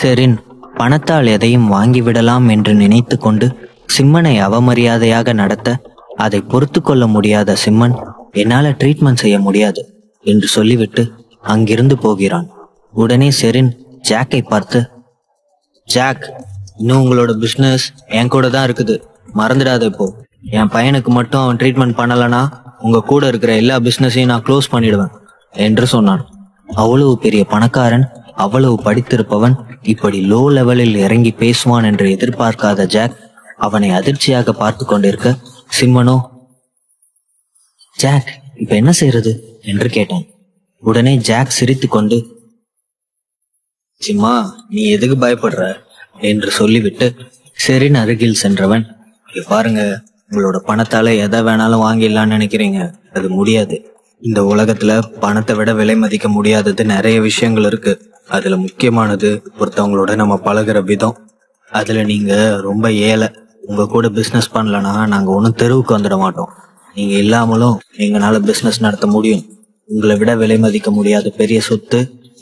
Serine பணத்தால் எதையும் வாங்கிவிடலாம் என்று நினைத்து கொண்டு சிம்மனை அவமரியாதையாக நடத்த அதை பொறுத்து கொள்ள முடியாத சிம்மன், என்னால ட்ரீட்மெண்ட் செய்ய முடியாது என்று சொல்லிவிட்டு அங்கிருந்து போகிறான். உடனே செரின் ஜாக்கை பார்த்து, ஜாக், இன்னும் உங்களோட பிஸ்னஸ் என் கூட தான் இருக்குது, மறந்துடாத. இப்போ என் பையனுக்கு மட்டும் அவன் ட்ரீட்மெண்ட் பண்ணலனா உங்க கூட இருக்கிற எல்லா பிஸ்னஸையும் நான் க்ளோஸ் பண்ணிடுவேன் என்று சொன்னான். அவ்வளவு பெரிய பணக்காரன், அவ்வளவு படித்திருப்பவன் இப்படி லோ லெவலில் இறங்கி பேசுவான் என்று எதிர்பார்க்காத ஜாக் அவனை அதிர்ச்சியாக பார்த்து கொண்டிருக்க, சிம்மனோ, ஜாக் இப்ப என்ன செய்யறது என்று கேட்டான். உடனே ஜாக் சிரித்து கொண்டு, சிம்மா, நீ எதுக்கு பயப்படுற என்று சொல்லிவிட்டு செரின் அருகில் சென்றவன், பாருங்க, உங்களோட பணத்தால எதை வேணாலும் வாங்கிடலான்னு நினைக்கிறீங்க, அது முடியாது. இந்த உலகத்துல பணத்தை விட விலை மதிக்க முடியாதது நிறைய விஷயங்கள் இருக்கு. அதுல முக்கியமானது ஒருத்தவங்களோட நம்ம பழகுற விதம். அதுல நீங்க ரொம்ப ஏழை, உங்க கூட பிசினஸ் பண்ணலன்னா நாங்க ஒன்றும் தெருவுக்கு வந்துட மாட்டோம். நீங்க இல்லாமலும் எங்களால பிசினஸ் நடத்த முடியும். உங்களை விட விலை மதிக்க முடியாத பெரிய சொத்து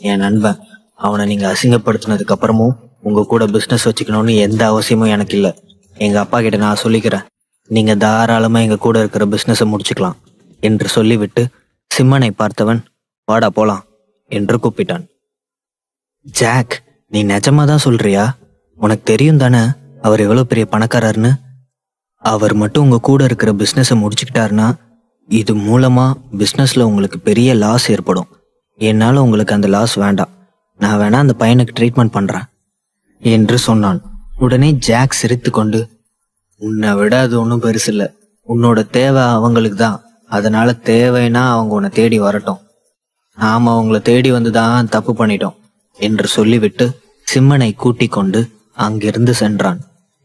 என் நண்பன். அவனை நீங்க அசிங்கப்படுத்தினதுக்கு அப்புறமும் உங்க கூட பிசினஸ் வச்சுக்கணும்னு எந்த அவசியமும் எனக்கு இல்லை. எங்க அப்பா கிட்ட நான் சொல்லிக்கிறேன், நீங்க தாராளமா எங்க கூட இருக்கிற பிசினஸை முடிச்சுக்கலாம் என்று சொல்லிவிட்டு சிம்மனை பார்த்தவன், வாடா போலாம் என்று கூப்பிட்டான். ஜாக், நீ நிஜமாதான் சொல்றியா? உனக்கு தெரியும் தானே அவர் எவ்வளவு பெரிய பணக்காரர்னு? அவர் மட்டும் உங்க கூட இருக்கிற பிசினஸை முடிச்சுக்கிட்டாருன்னா இது மூலமா பிசினஸ்ல உங்களுக்கு பெரிய லாஸ் ஏற்படும். என்னால உங்களுக்கு அந்த லாஸ் வேண்டாம். நான் வேணா அந்த பையனுக்கு ட்ரீட்மெண்ட் பண்றேன் என்று சொன்னான். உடனே ஜாக் சிரித்து கொண்டு, உன்னை விட அது ஒன்றும் பெருசு இல்லை. உன்னோட தேவை அவங்களுக்கு தான். அதனால தேவைன்னா அவங்க உன்னை தேடி வரட்டும். நாம அவங்கள தேடி வந்துதான் தப்பு பண்ணிட்டோம் என்று சொல்லிவிட்டு சிம்மனை கூட்டிக் கொண்டு அங்கிருந்து சென்றான்.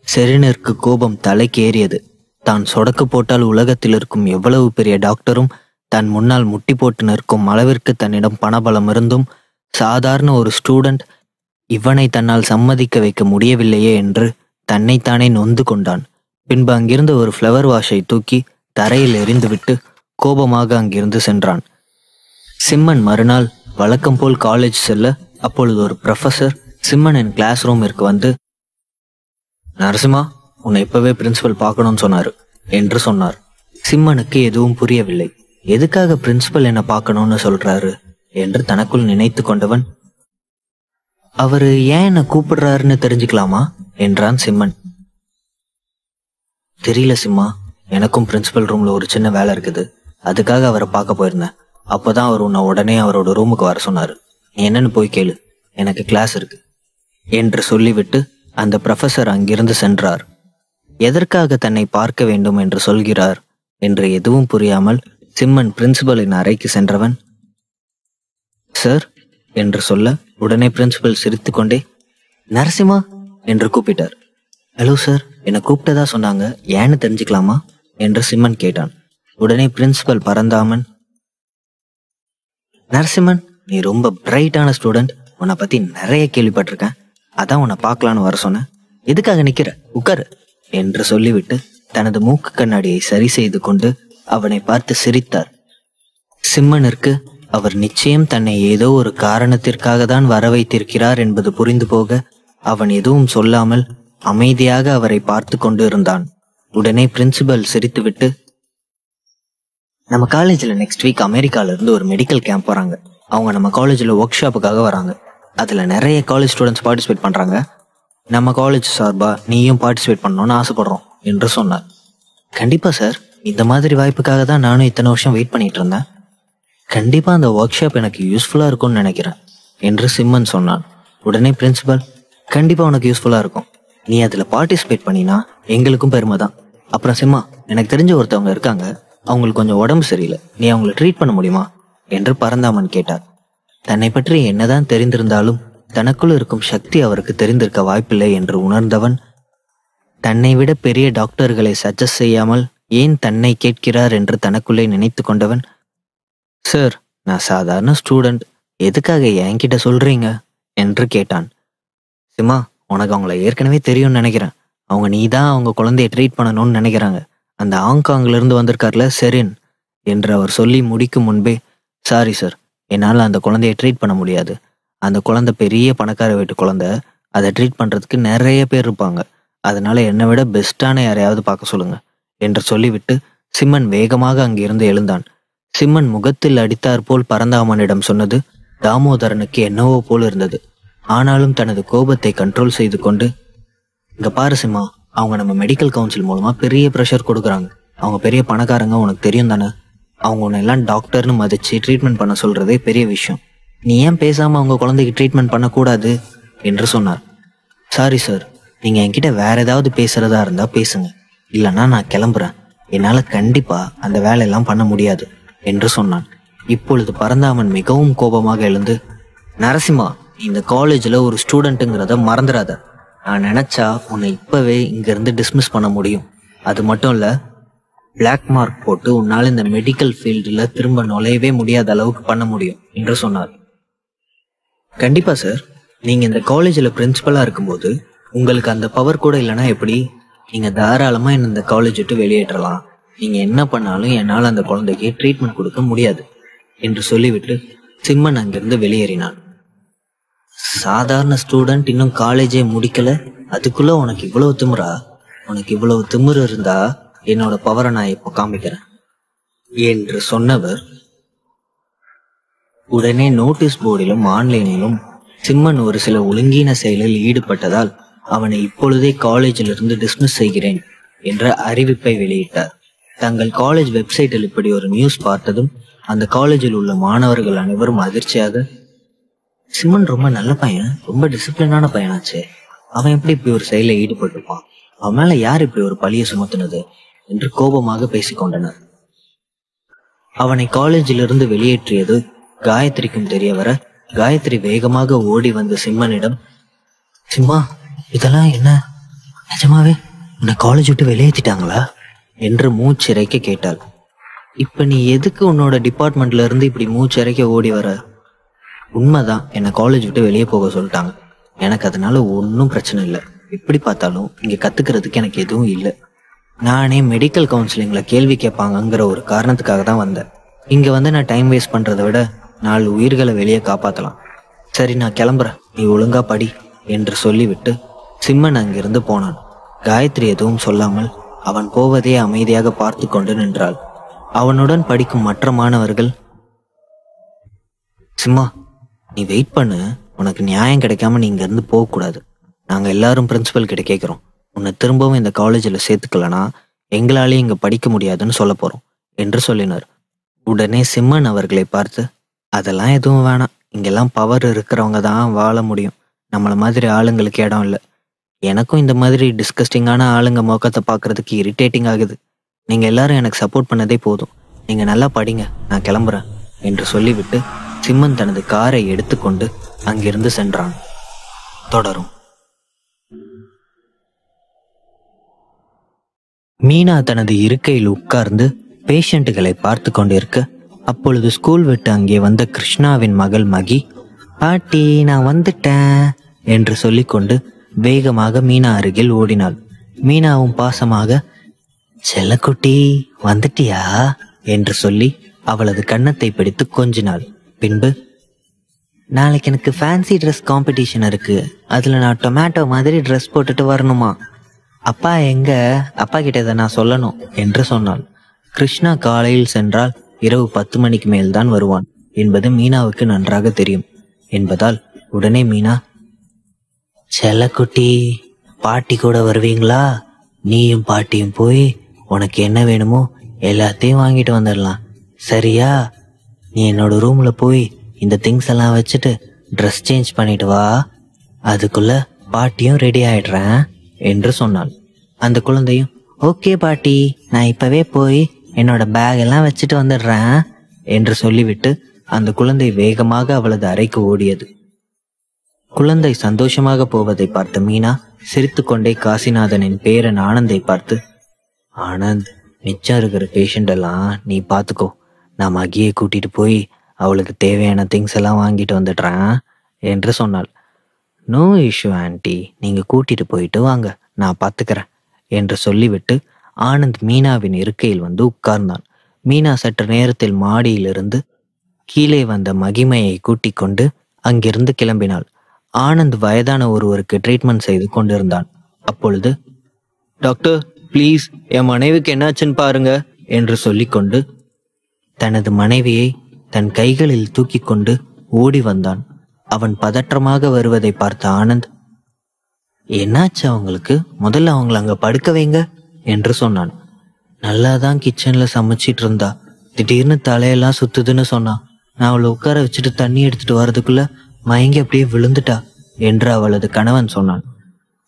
செரினிற்கு கோபம் தலைக்கு ஏறியது. தான் சொடக்கு போட்டால் உலகத்தில் இருக்கும் எவ்வளவு பெரிய டாக்டரும் தன் முன்னால் முட்டி போட்டு நிற்கும் அளவிற்கு தன்னிடம் பணபலம் இருந்தும் சாதாரண ஒரு ஸ்டூடெண்ட் இவனை தன்னால் சம்மதிக்க வைக்க முடியவில்லையே என்று தன்னைத்தானே நொந்து கொண்டான். பின்பு அங்கிருந்து ஒரு ஃப்ளவர் வாஷை தூக்கி தரையில் எறிந்துவிட்டு கோபமாக அங்கிருந்து சென்றான். சிம்மன் மறுநாள் வழக்கம் போல் காலேஜ் செல்ல, அப்பொழுது ஒரு ப்ரொஃபசர் சிம்மனின் கிளாஸ் ரூமிற்கு வந்து, நரசிம்மா, உன்னை இப்பவே பிரின்சிபல் பார்க்கணும்னு சொன்னாரு என்று சொன்னார். சிம்மனுக்கு எதுவும் புரியவில்லை. எதுக்காக பிரின்சிபல் என்ன பார்க்கணும்னு சொல்றாரு என்று தனக்குள் நினைத்து கொண்டவன், அவரு ஏன் என்ன கூப்பிடுறாருன்னு தெரிஞ்சுக்கலாமா என்றான் சிம்மன். தெரியல சிம்மா, எனக்கும் பிரின்சிபல் ரூம்ல ஒரு சின்ன வேலை இருக்குது. அதுக்காக அவரை பார்க்க போயிருந்தேன். அப்போதான் அவர் உன்னை உடனே அவரோட ரூமுக்கு வர சொன்னாரு. நீ என்னன்னு போய் கேளு, எனக்கு கிளாஸ் இருக்கு என்று சொல்லிவிட்டு அந்த ப்ரொஃபசர் அங்கிருந்து சென்றார். எதற்காக தன்னை பார்க்க வேண்டும் என்று சொல்கிறார் என்று எதுவும் புரியாமல் சிம்மன் பிரின்சிபலின் அறைக்கு சென்றவன், சார் என்று சொல்ல உடனே பிரின்சிபல் சிரித்து கொண்டே, நரசிம்மா என்று கூப்பிட்டார். ஹலோ சார், என்னை கூப்பிட்டதா சொன்னாங்க, ஏன்னு தெரிஞ்சுக்கலாமா என்று சிம்மன் கேட்டான். உடனே பிரின்சிபல் பரந்தாமன், நரசிம்மன், நீ ரொம்ப பிரைட்டான ஸ்டூடெண்ட், உன்னை பத்தி நிறைய கேள்விப்பட்டிருக்கேன், அதான் உன்னை பார்க்கலான்னு வர சொன்னேன். எதுக்காக நிக்கிற, உட்காரு என்று சொல்லிவிட்டு தனது மூக்கு கண்ணாடியை சரி செய்து கொண்டு அவனை பார்த்து சிரித்தார். சிம்மனிற்கு அவர் நிச்சயம் தன்னை ஏதோ ஒரு காரணத்திற்காக தான் வர வைத்திருக்கிறார் என்பது புரிந்து போக அவன் எதுவும் சொல்லாமல் அமைதியாக அவரை பார்த்து கொண்டு இருந்தான். உடனே பிரின்சிபல் சிரித்துவிட்டு, நம்ம காலேஜில் நெக்ஸ்ட் வீக் அமெரிக்கால இருந்து ஒரு மெடிக்கல் கேம்ப் வராங்க. அவங்க நம்ம காலேஜில் ஒர்க் ஷாப்புக்காக வராங்க. அதில் நிறைய காலேஜ் ஸ்டூடெண்ட்ஸ் பார்ட்டிசிபேட் பண்ணுறாங்க. நம்ம காலேஜ் சார்பா நீயும் பார்ட்டிசிபேட் பண்ணணும்னு ஆசைப்படுறோம் என்று சொன்னார். கண்டிப்பாக சார், இந்த மாதிரி வாய்ப்புக்காக தான் நானும் இத்தனை வருஷம் வெயிட் பண்ணிட்டு இருந்தேன். கண்டிப்பாக அந்த ஒர்க் ஷாப் எனக்கு யூஸ்ஃபுல்லாக இருக்கும்னு நினைக்கிறேன் என்று சிம்மன் சொன்னான். உடனே பிரின்சிபல், கண்டிப்பாக உனக்கு யூஸ்ஃபுல்லாக இருக்கும். நீ அதில் பார்ட்டிசிபேட் பண்ணினா எங்களுக்கும் பெருமை தான். அப்புறம் சிம்மா, எனக்கு தெரிஞ்ச ஒருத்தவங்க இருக்காங்க, அவங்களுக்கு கொஞ்சம் உடம்பு சரியில்லை, நீ அவங்கள ட்ரீட் பண்ண முடியுமா என்று பரந்தாமன் கேட்டார். தன்னை பற்றி என்னதான் தெரிந்திருந்தாலும் தனக்குள் இருக்கும் சக்தி அவருக்கு தெரிந்திருக்க வாய்ப்பில்லை என்று உணர்ந்தவன், தன்னை விட பெரிய டாக்டர்களை சஜஸ்ட் செய்யாமல் ஏன் தன்னை கேட்கிறார் என்று தனக்குள்ளே நினைத்து கொண்டவன், சார், நான் சாதாரண ஸ்டூடெண்ட், எதுக்காக என்கிட்ட சொல்றீங்க என்று கேட்டான். சிம்மா, உனக்கு அவங்கள ஏற்கனவே தெரியும்னு நினைக்கிறேன். அவங்க நீ தான் அவங்க குழந்தைய ட்ரீட் பண்ணணும்னு நினைக்கிறாங்க. அந்த ஹாங்காங்ல இருந்து வந்திருக்கார்ல செரின் என்று அவர் சொல்லி முடிக்கும் முன்பே, சாரி சார், என்னால் அந்த குழந்தைய ட்ரீட் பண்ண முடியாது. அந்த குழந்தை பெரிய பணக்கார வீட்டு குழந்தை, அதை ட்ரீட் பண்ணுறதுக்கு நிறைய பேர் இருப்பாங்க. அதனால என்னை விட பெஸ்ட்டான யாரையாவது பார்க்க சொல்லுங்க என்று சொல்லிவிட்டு சிம்மன் வேகமாக அங்கிருந்து எழுந்தான். சிம்மன் முகத்தில் அடித்தாற் போல் பரந்தாமனிடம் சொன்னது தாமோதரனுக்கு என்னவோ போல் இருந்தது. ஆனாலும் தனது கோபத்தை கண்ட்ரோல் செய்து கொண்டு, இங்க பாரு சிம்மா, அவங்க நம்ம மெடிக்கல் கவுன்சில் மூலமா பெரிய ப்ரெஷர் கொடுக்குறாங்க. அவங்க பெரிய பணக்காரங்க, உனக்கு தெரியும் தானே. அவங்க உன்னை எல்லாம் டாக்டர்னு மதிச்சு ட்ரீட்மெண்ட் பண்ண சொல்றதே பெரிய விஷயம். நீ ஏன் பேசாம அவங்க குழந்தைக்கு ட்ரீட்மெண்ட் பண்ணக்கூடாது என்று சொன்னார். சாரி சார், நீங்க என்கிட்ட வேற ஏதாவது பேசுறதா இருந்தா பேசுங்க, இல்லைன்னா நான் கிளம்புறேன். என்னால கண்டிப்பா அந்த வேலையெல்லாம் பண்ண முடியாது என்று சொன்னான். இப்பொழுது பரந்தாமன் மிகவும் கோபமாக எழுந்து, நரசிம்மா, இந்த காலேஜ்ல ஒரு ஸ்டூடெண்ட்டுங்கிறத மறந்துடாத. நான் நினைச்சா உன்னை இப்பவே இங்கிருந்து டிஸ்மிஸ் பண்ண முடியும். அது மட்டும் இல்ல, பிளாக் மார்க் போட்டு உன்னால் இந்த மெடிக்கல் ஃபீல்டில் திரும்ப நுழையவே முடியாத அளவுக்கு பண்ண முடியும் என்று சொன்னார். கண்டிப்பா சார், நீங்க இந்த காலேஜில் பிரின்சிபலா இருக்கும்போது உங்களுக்கு அந்த பவர் கூட இல்லைன்னா எப்படி? நீங்க தாராளமா என்ன இந்த காலேஜ் விட்டு வெளியேற்றலாம். நீங்க என்ன பண்ணாலும் என்னால் அந்த குழந்தைக்கு ட்ரீட்மெண்ட் கொடுக்க முடியாது என்று சொல்லிவிட்டு சிம்மன் அங்கிருந்து வெளியேறினான். சாதாரண ஸ்டூடெண்ட், இன்னும் காலேஜே முடிக்கல, அதுக்குள்ள உனக்கு இவ்வளவு திமிரா? உனக்கு இவ்வளவு திமிரு இருந்தா என்னோட பவரை நான் இப்போ காமிக்கிறேன் என்று சொன்னவர் உடனே நோட்டீஸ் போர்டிலும் ஆன்லைனிலும் சிம்மன் ஒரு சில ஒழுங்கீன செயலில் ஈடுபட்டதால் அவனை இப்பொழுதே காலேஜில் இருந்து டிஸ்மிஸ் செய்கிறேன் என்ற அறிவிப்பை வெளியிட்டார். தங்கள் காலேஜ் வெப்சைட்டில் இப்படி ஒரு நியூஸ் பார்த்ததும் அந்த காலேஜில் உள்ள மாணவர்கள் அனைவரும் அதிர்ச்சியாக, சிம்மன் ரொம்ப நல்ல பையன், ரொம்ப டிசிப்ளினான பையனாச்சே, அவன் எப்படி இப்படி ஒரு செயலில் ஈடுபட்டிருப்பான்? அவன் மேல யார் இப்படி ஒரு பழியை சுமத்தினது என்று கோபமாக பேசிக்கொண்டனர். அவனை காலேஜிலிருந்து வெளியேற்றியது காயத்ரிக்கும் தெரிய வர காயத்ரி வேகமாக ஓடி வந்து சிம்மனிடம், சிம்மா, இதெல்லாம் என்ன? நிஜமாவே உன்னை காலேஜ் விட்டு வெளியேற்றிட்டாங்களா என்று மூச்சிறைக்க கேட்டாள். இப்ப நீ எதுக்கு உன்னோட டிபார்ட்மெண்ட்ல இருந்து இப்படி மூச்சிறைக்க ஓடி வர? உண்மைதான், என்னை காலேஜ் விட்டு வெளியே போக சொல்லிட்டாங்க. எனக்கு அதனால ஒன்றும் பிரச்சனை இல்லை. எப்படி பார்த்தாலும் இங்க கத்துக்கிறதுக்கு எனக்கு எதுவும் இல்லை. நானே மெடிக்கல் கவுன்சிலிங்ல கேள்வி கேட்பாங்கங்கிற ஒரு காரணத்துக்காக தான் வந்தேன். இங்க வந்து நான் டைம் வேஸ்ட் பண்றதை விட 4 உயிர்களை வெளியே காப்பாற்றலாம். சரி, நான் கிளம்புறேன், நீ ஒழுங்கா படி என்று சொல்லிவிட்டு சிம்மன் அங்கிருந்து போனான். காயத்ரி எதுவும் சொல்லாமல் அவன் போவதே அமைதியாக பார்த்து கொண்டு நின்றாள். அவனுடன் படிக்கும் மற்ற மாணவர்கள், சிம்மா, நீ வெயிட் பண்ணு, உனக்கு நியாயம் கிடைக்காம நீ இங்க இருந்து போகக்கூடாது. நாங்க எல்லாரும் பிரின்சிபல் கிட்ட கேட்கிறோம். உன்னை திரும்பவும் இந்த காலேஜில் சேர்த்துக்கலனா எங்களாலேயும் இங்க படிக்க முடியாதுன்னு சொல்ல போறோம் என்று சொல்லினார். உடனே சிம்மன் அவர்களை பார்த்து, அதெல்லாம் எதுவும் வேணாம், இங்கெல்லாம் பவர் இருக்கிறவங்க தான் வாழ முடியும். நம்மளை மாதிரி ஆளுங்களுக்கு இடம் இல்லை. எனக்கும் இந்த மாதிரி டிஸ்கஸ்டிங்கான ஆளுங்க முகத்தை பார்க்கறதுக்கு இரிட்டேட்டிங் ஆகுது. நீங்க எல்லாரும் எனக்கு சப்போர்ட் பண்ணதே போதும். நீங்க நல்லா படிங்க, நான் கிளம்புறேன் என்று சொல்லிவிட்டு சிம்மன் தனது காரை எடுத்துக்கொண்டு அங்கிருந்து சென்றான். தொடரும். மீனா தனது இருக்கையில் உட்கார்ந்து பேஷண்ட்டுகளை பார்த்து கொண்டிருக்க, அப்பொழுது ஸ்கூல் விட்டு அங்கே வந்த கிருஷ்ணாவின் மகள் மகி, பாட்டி நான் வந்துட்டேன் என்று சொல்லிக்கொண்டு வேகமாக மீனா அருகில் ஓடினாள். மீனாவும் பாசமாக, செல்லக்குட்டி வந்துட்டியா என்று சொல்லி அவளது கன்னத்தை பிடித்து கொஞ்சினாள். பின்பு, நாளைக்கு எனக்கு ஃபேன்சி ட்ரெஸ் காம்படிஷன் இருக்கு, அதுல நான் டொமேட்டோ மாதிரி ட்ரெஸ் போட்டுட்டு வரணுமா? அப்பா எங்க? அப்பா கிட்ட இதை நான் சொல்லணும் என்று சொன்னாள். கிருஷ்ணா காலையில் சென்றால் இரவு 10 மணிக்கு மேல்தான் வருவான் என்பது மீனாவுக்கு நன்றாக தெரியும் என்பதால் உடனே மீனா, செல்லக்குட்டி பாட்டி கூட வருவீங்களா? நீயும் பாட்டியும் போய் உனக்கு என்ன வேணுமோ எல்லாத்தையும் வாங்கிட்டு வந்துடலாம், சரியா? நீ என்னோட ரூம்ல போய் இந்த திங்ஸ் எல்லாம் வச்சுட்டு ட்ரெஸ் சேஞ்ச் பண்ணிட்டு வா, அதுக்குள்ள பாட்டியும் ரெடி ஆயிடுறேன் என்று சொன்னாள். அந்த குழந்தையும், ஓகே பாட்டி, நான் இப்பவே போய் என்னோட பேக் எல்லாம் வச்சுட்டு வந்துடுறேன் என்று சொல்லிவிட்டு அந்த குழந்தை வேகமாக அவளது அறைக்கு ஓடியது. குழந்தை சந்தோஷமாக போவதை பார்த்த மீனா சிரித்துக்கொண்டே காசிநாதனின் பேரன் ஆனந்தை பார்த்து, ஆனந்த், மிச்சம் இருக்கிற பேஷண்ட் எல்லாம் நீ பார்த்துக்கோ, நான் மகியை கூட்டிட்டு போய் அவளுக்கு தேவையான திங்ஸ் எல்லாம் வாங்கிட்டு வந்துடுறேன் என்று சொன்னாள். நோ இஷ்யூ ஆன்ட்டி, நீங்க கூட்டிட்டு போயிட்டு வாங்க, நான் பார்த்துக்கிறேன் என்று சொல்லிவிட்டு ஆனந்த் மீனாவின் இருக்கையில் வந்து உட்கார்ந்தான். மீனா சற்று நேரத்தில் மாடியிலிருந்து கீழே வந்த மகிமையை கூட்டிக் கொண்டு அங்கிருந்து கிளம்பினாள். ஆனந்த் வயதான ஒருவருக்கு ட்ரீட்மெண்ட் செய்து கொண்டிருந்தான். அப்பொழுது, டாக்டர் ப்ளீஸ் என் மனைவிக்கு என்னாச்சுன்னு பாருங்க என்று சொல்லிக்கொண்டு தனது மனைவியை தன் கைகளில் தூக்கி கொண்டு ஓடி வந்தான். அவன் பதற்றமாக வருவதை பார்த்த ஆனந்த், என்னாச்சு அவங்களுக்கு, முதல்ல அவங்கள அங்க படுக்க வைங்க என்று சொன்னான். நல்லாதான் கிச்சன்ல சமைச்சிட்டு இருந்தா, திடீர்னு தலையெல்லாம் சுத்துதுன்னு சொன்னான். நான் அவளை உட்கார வச்சுட்டு தண்ணி எடுத்துட்டு வர்றதுக்குள்ள மயங்கி அப்படியே விழுந்துட்டா என்று அவளது கணவன் சொன்னான்.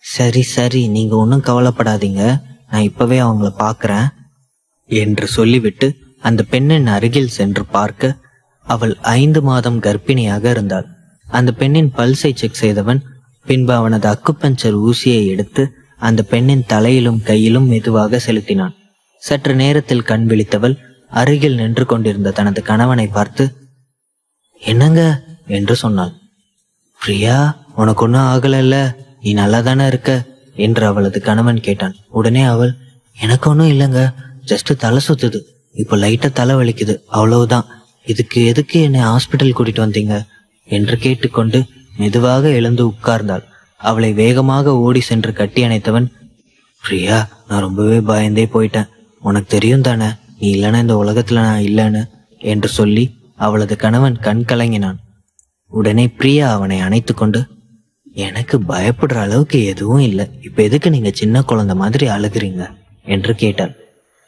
சரி சரி, நீங்க ஒன்றும் கவலைப்படாதீங்க, நான் இப்பவே அவங்கள பார்க்கறேன் என்று சொல்லிவிட்டு அந்த பெண்ணின் அருகில் சென்று பார்க்க அவள் 5 மாதம் கர்ப்பிணியாக இருந்தாள். அந்த பெண்ணின் பல்ஸை செக் செய்தவன் பின்பு அவனது அக்குபஞ்சர் ஊசியை எடுத்து அந்த பெண்ணின் தலையிலும் கையிலும் மெதுவாக செலுத்தினான். சற்று நேரத்தில் கண் விழித்தவள் அருகில் நின்று கொண்டிருந்த தனது கணவனை பார்த்து, என்னங்க என்று சொன்னாள். பிரியா, உனக்கு ஒன்றும் ஆகலைல்ல, நீ நல்லா தானே இருக்க என்று அவளது கணவன் கேட்டான். உடனே அவள், எனக்கு ஒன்றும் இல்லைங்க, ஜஸ்ட் தலை சுத்துது, இப்போ லைட்டா தலை வலிக்குது, அவ்வளவுதான், இதுக்கு எதுக்கு என்னை ஹாஸ்பிட்டல் கூட்டிட்டு வந்தீங்க என்று கேட்டுக்கொண்டு மெதுவாக எழுந்து உட்கார்ந்தாள். அவளை வேகமாக ஓடி சென்று கட்டி அணைத்தவன், பிரியா, நான் ரொம்பவே பயந்தே போயிட்டேன், உனக்கு தெரியும் தானே நீ இல்லைன்னா இந்த உலகத்துல நான் இல்லைன்னு என்று சொல்லி அவளது கணவன் கண் கலங்கினான். உடனே பிரியா அவனை அணைத்து கொண்டு, எனக்கு பயப்படுற அளவுக்கு எதுவும் இல்லை, இப்ப எதுக்கு நீங்க சின்ன குழந்தை மாதிரி அழுகிறீங்க என்று கேட்டாள்.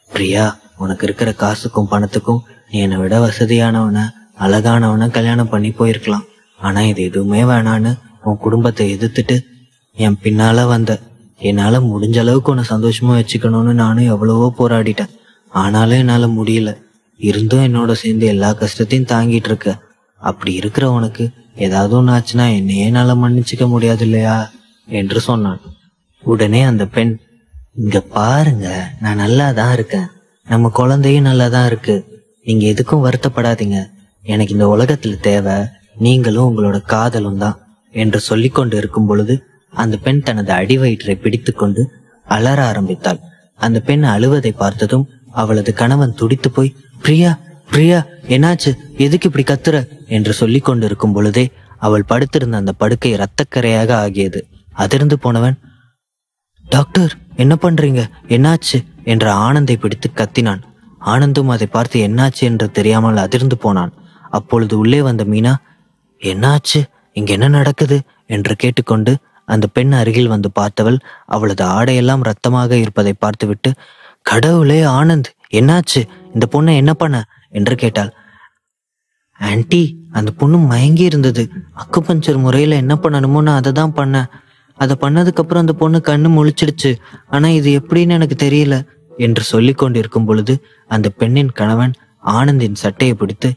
பிரியா, உனக்கு இருக்கிற காசுக்கும் பணத்துக்கும் நீ என்னை விட வசதியானவன அழகானவன கல்யாணம் பண்ணி போயிருக்கலாம். ஆனா இது எதுவுமே வேணான்னு உன் குடும்பத்தை எதிர்த்துட்டு என் பின்னால வந்த. என்னால முடிஞ்ச அளவுக்கு உன்னை சந்தோஷமா வச்சுக்கணும்னு நானும் எவ்வளவோ போராடிட்டேன். ஆனாலும் என்னால முடியல. இருந்தும் என்னோட சேர்ந்து எல்லா கஷ்டத்தையும் தாங்கிட்டு இருக்க. அப்படி இருக்கிற உனக்கு ஏதாவது ஒன்று ஆச்சுன்னா என்னையே என்னால மன்னிச்சுக்க முடியாது இல்லையா என்று சொன்னான். உடனே அந்த பெண், இங்க பாருங்க, நான் நல்லா தான் இருக்கேன், நம்ம குழந்தையும் நல்லா தான் இருக்கு, நீங்க எதுக்கும் வருத்தப்படாதீங்க, எனக்கு இந்த உலகத்துல தேவை நீங்களும் உங்களோட காதலும் தான் என்று சொல்லி கொண்டு இருக்கும் பொழுது அந்த பெண் தனது அடிவயிற்றை பிடித்து கொண்டு அலற ஆரம்பித்தாள். அந்த பெண் அழுவதை பார்த்ததும் அவளது கணவன் துடித்து போய், பிரியா பிரியா, என்னாச்சு, எதுக்கு இப்படி கத்துற என்று சொல்லி கொண்டு இருக்கும் பொழுதே அவள் படுத்திருந்த அந்த படுக்கை இரத்தக்கரையாக ஆகியது. அதிர்ந்து போனவன், டாக்டர் என்ன பண்றீங்க, என்னாச்சு என்று ஆனந்தை பிடித்து கத்தினான். ஆனந்தும் அதை பார்த்து என்னாச்சு என்று தெரியாமல் அதிர்ந்து போனான். அப்பொழுது உள்ளே வந்த மீனா, என்னாச்சு, இங்க என்ன நடக்குது என்று கேட்டுக்கொண்டு அந்த பெண் அருகில் வந்து பார்த்தவள் அவளது ஆடையெல்லாம் ரத்தமாக இருப்பதை பார்த்துவிட்டு, கடவுளே ஆனந்த், என்னாச்சு, இந்த பொண்ணை என்ன பண்ண என்று கேட்டாள். ஆன்ட்டி, அந்த பொண்ணு மயங்கி இருந்தது, அக்குபஞ்சர் முறையில என்ன பண்ணணுமோ நான் அதை தான் பண்ணேன், அதை பண்ணதுக்கு அப்புறம் அந்த பொண்ணு கண்ணு முழிச்சிடுச்சு, ஆனா இது எப்படின்னு எனக்கு தெரியல என்று சொல்லி கொண்டிருக்கும் பொழுது அந்த பெண்ணின் கணவன் ஆனந்தின் சட்டையை பிடித்து,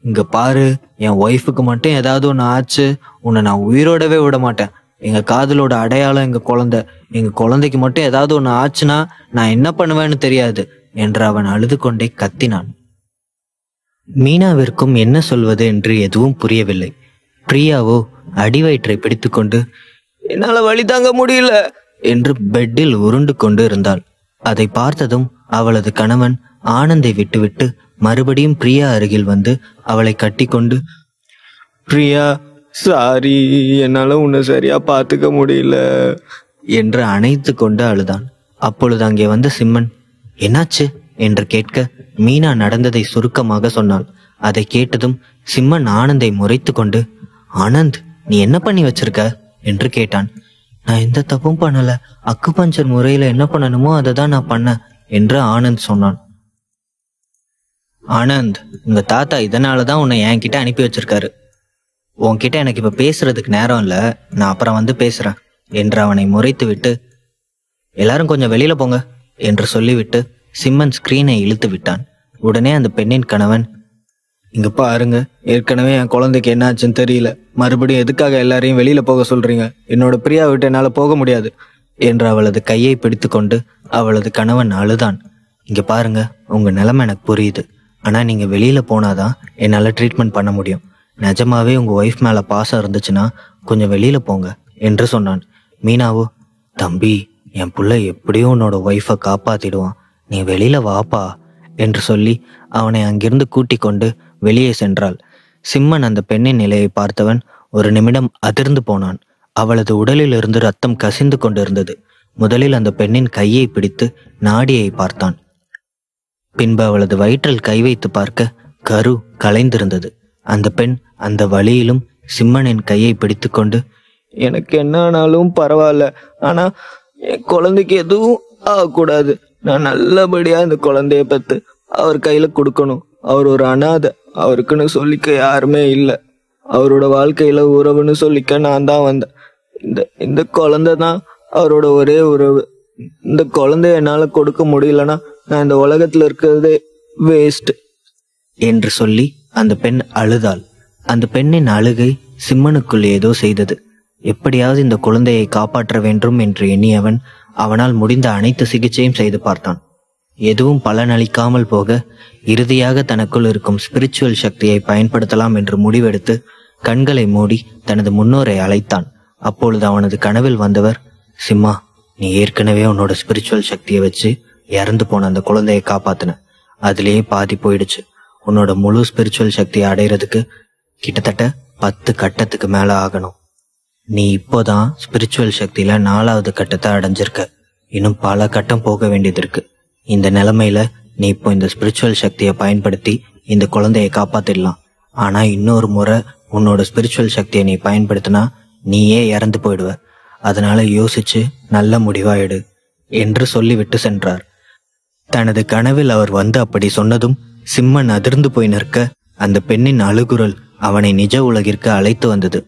இங்க பாரு, என் ஒய்ஃபுக்கு மட்டும் ஏதாவது ஒன்று ஆச்சு உன்னை நான் உயிரோடவே விட மாட்டேன், எங்க காதலோட அடையாளம் எங்க குழந்தை, எங்க குழந்தைக்கு மட்டும் ஏதாவது ஒன்று ஆச்சுன்னா நான் என்ன பண்ணுவேன்னு தெரியாது என்று அவன் அழுது கொண்டே கத்தினான். மீனாவிற்கும் என்ன சொல்வது என்று எதுவும் புரியவில்லை. பிரியாவோ அடிவயிற்றை பிடித்து கொண்டு, என்னால வழி தாங்க முடியல என்று பெட்டில் உருண்டு கொண்டு இருந்தாள். அதை பார்த்ததும் அவளது கணவன் ஆனந்தை விட்டுவிட்டு மறுபடியும் பிரியா அருகில் வந்து அவளை கட்டி கொண்டு, பிரியா சாரி, என்னால உன்னை சரியா பார்த்துக்க முடியல என்று அணைத்து கொண்டு அழுதான். அப்பொழுது அங்கே வந்த சிம்மன், என்னாச்சு என்று கேட்க மீனா நடந்ததை சுருக்கமாக சொன்னாள். அதை கேட்டதும் சிம்மன் ஆனந்தை முறைத்து கொண்டு, ஆனந்த், நீ என்ன பண்ணி வச்சிருக்க என்று கேட்டான். நான் எந்த தப்பும் பண்ணல, அக்குபஞ்சர் முறையில என்ன பண்ணணுமோ அதை தான் நான் பண்ணேன் என்று ஆனந்த் சொன்னான். ஆனந்த், உங்க தாத்தா இதனாலதான் உன்னை என்கிட்ட அனுப்பி வச்சிருக்காரு, உன்கிட்ட எனக்கு இப்ப பேசுறதுக்கு நேரம் இல்ல, நான் அப்புறம் வந்து பேசுறேன் என்று அவனை முறைத்து விட்டு, எல்லாரும் கொஞ்சம் வெளியில போங்க என்று சொல்லிவிட்டு சிம்மன் ஸ்கிரீனை இழுத்து விட்டான். உடனே அந்த பெண்ணின் கணவன், இங்க பாருங்க, ஏற்கனவே என் குழந்தைக்கு என்ன ஆச்சுன்னு தெரியல, மறுபடியும் எதுக்காக எல்லாரையும் வெளியில போக சொல்றீங்க, என்னோட பிரியா விட்டு என்னால போக முடியாது என்று அவளது கையை பிடித்து கொண்டு அவளது கணவன் அழுதான். இங்க பாருங்க, உங்க நிலைமை எனக்கு புரியுது, ஆனா நீங்க வெளியில போனாதான் என்னால ட்ரீட்மெண்ட் பண்ண முடியும், நிஜமாவே உங்க ஒய்ஃப் மேல பாசம் இருந்துச்சுன்னா கொஞ்சம் வெளியில போங்க என்று சொன்னான். மீனாவோ, தம்பி, என் புள்ள எப்படியும் உன்னோட ஒய்ஃபை காப்பாத்திடுவான், நீ வெளியில வாப்பா என்று சொல்லி அவனை அங்கிருந்து கூட்டி கொண்டு வெளியே சென்றாள். சிம்மன் அந்த பெண்ணின் நிலையை பார்த்தவன் ஒரு நிமிடம் அதிர்ந்து போனான். அவளது உடலிலிருந்து ரத்தம் கசிந்து கொண்டிருந்தது. முதலில் அந்த பெண்ணின் கையை பிடித்து நாடியை பார்த்தான். பின்பு அவளது வயிற்றில் கை வைத்து பார்க்க கரு கலைந்திருந்தது. அந்த பெண் அந்த வழியிலும் சிம்மனின் கையை பிடித்து கொண்டு, எனக்கு என்ன ஆனாலும் பரவாயில்ல, ஆனா என் குழந்தைக்கு எதுவும் ஆகக்கூடாது. நான் நல்லபடியா இந்த குழந்தைய பெற்று அவர் கையில கொடுக்கணும். அவர் ஒரு அனாதை, அவருக்குன்னு சொல்லிக்க யாருமே இல்லை. அவரோட வாழ்க்கையில உறவுன்னு சொல்லிக்க நான் தான் வந்தேன். இந்த குழந்தை தான் அவரோட ஒரே உறவு. இந்த குழந்தைய என்னால கொடுக்க முடியலன்னா நான் இந்த உலகத்துல இருக்கிறதே வேஸ்ட் என்று சொல்லி அந்த பெண் அழுதாள். அந்த பெண்ணின் அழுகை சிம்மனுக்குள் ஏதோ செய்தது. எப்படியாவது இந்த குழந்தையை காப்பாற்ற வேண்டும் என்று எண்ணியவன் அவனால் முடிந்த அனைத்து சிகிச்சையும் செய்து பார்த்தான். எதுவும் பலனளிக்காமல் போக இறுதியாக தனக்குள் இருக்கும் ஸ்பிரிச்சுவல் சக்தியை பயன்படுத்தலாம் என்று முடிவெடுத்து கண்களை மூடி தனது முன்னோரை அழைத்தான். அப்பொழுது அவனது கனவில் வந்தவர், சிம்மா, நீ ஏற்கனவே உன்னோட ஸ்பிரிச்சுவல் சக்தியை வச்சு இறந்து போன அந்த குழந்தையை காப்பாத்தின. அதுலேயே பாதி போயிடுச்சு. உன்னோட முழு ஸ்பிரிச்சுவல் சக்தியை அடைகிறதுக்கு கிட்டத்தட்ட 10 கட்டத்துக்கு மேல ஆகணும். நீ இப்போதான் ஸ்பிரிச்சுவல் சக்தியில 4வது கட்டத்தை அடைஞ்சிருக்க. இன்னும் பல கட்டம் போக வேண்டியது இருக்கு. இந்த நிலைமையில நீ இப்போ இந்த ஸ்பிரிச்சுவல் சக்தியை பயன்படுத்தி இந்த குழந்தையை காப்பாத்திடலாம். ஆனா இன்னொரு முறை உன்னோட ஸ்பிரிச்சுவல் சக்தியை நீ பயன்படுத்தினா நீயே இறந்து போயிடுவ. அதனால யோசிச்சு நல்ல முடிவா எடு என்று சொல்லிவிட்டு சென்றார். தனது கனவில் அவர் வந்து அப்படி சொன்னதும் சிம்மன் அதிர்ந்து போய் நிற்க அந்த பெண்ணின் அழுகுரல் அவனை நிஜ உலகிற்கு அழைத்து வந்தது.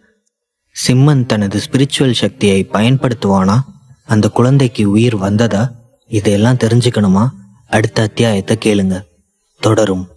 சிம்மன் தனது ஸ்பிரிச்சுவல் சக்தியை பயன்படுத்துவானா? அந்த குழந்தைக்கு உயிர் வந்ததா? இதையெல்லாம் தெரிஞ்சுக்கணுமா? அடுத்த அத்தியாயத்தை கேளுங்க. தொடரும்.